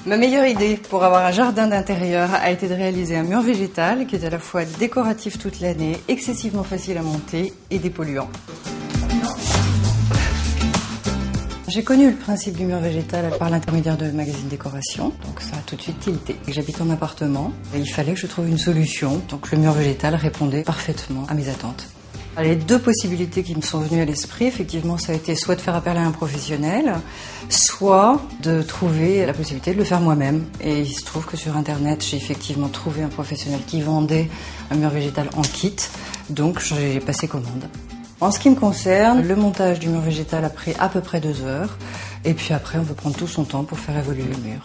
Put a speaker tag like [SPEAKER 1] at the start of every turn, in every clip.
[SPEAKER 1] Ma meilleure idée pour avoir un jardin d'intérieur a été de réaliser un mur végétal qui est à la fois décoratif toute l'année, excessivement facile à monter et dépolluant. J'ai connu le principe du mur végétal par l'intermédiaire de magazines décoration, donc ça a tout de suite tilté. J'habite en appartement et il fallait que je trouve une solution, donc le mur végétal répondait parfaitement à mes attentes. Les deux possibilités qui me sont venues à l'esprit, effectivement, ça a été soit de faire appel à un professionnel, soit de trouver la possibilité de le faire moi-même. Et il se trouve que sur Internet, j'ai effectivement trouvé un professionnel qui vendait un mur végétal en kit, donc j'ai passé commande. En ce qui me concerne, le montage du mur végétal a pris à peu près 2 heures, et puis après on peut prendre tout son temps pour faire évoluer le mur.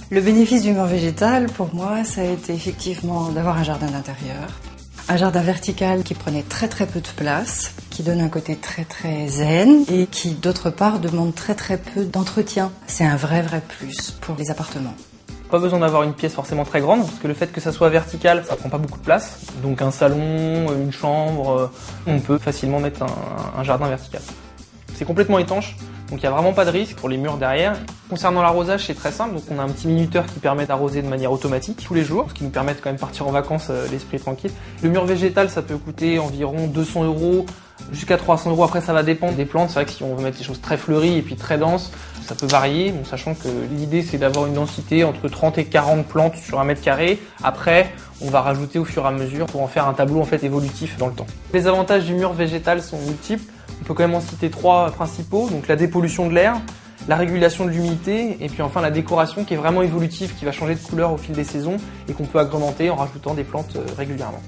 [SPEAKER 1] Le bénéfice du mur végétal, pour moi, ça a été effectivement d'avoir un jardin d'intérieur. Un jardin vertical qui prenait très peu de place, qui donne un côté très zen et qui d'autre part demande très peu d'entretien. C'est un vrai plus pour les appartements.
[SPEAKER 2] Pas besoin d'avoir une pièce forcément très grande, parce que le fait que ça soit vertical, ça prend pas beaucoup de place. Donc un salon, une chambre, on peut facilement mettre un jardin vertical. C'est complètement étanche, donc il n'y a vraiment pas de risque pour les murs derrière. Concernant l'arrosage, c'est très simple, donc on a un petit minuteur qui permet d'arroser de manière automatique tous les jours, ce qui nous permet de quand même partir en vacances l'esprit tranquille. Le mur végétal, ça peut coûter environ 200 € jusqu'à 300 €. Après, ça va dépendre des plantes. C'est vrai que si on veut mettre des choses très fleuries et puis très denses, ça peut varier, bon, sachant que l'idée c'est d'avoir une densité entre 30 et 40 plantes sur 1 mètre carré. Après, on va rajouter au fur et à mesure pour en faire un tableau en fait évolutif dans le temps. Les avantages du mur végétal sont multiples. On peut quand même en citer 3 principaux, donc la dépollution de l'air, la régulation de l'humidité et puis enfin la décoration qui est vraiment évolutive, qui va changer de couleur au fil des saisons et qu'on peut agrémenter en rajoutant des plantes régulièrement.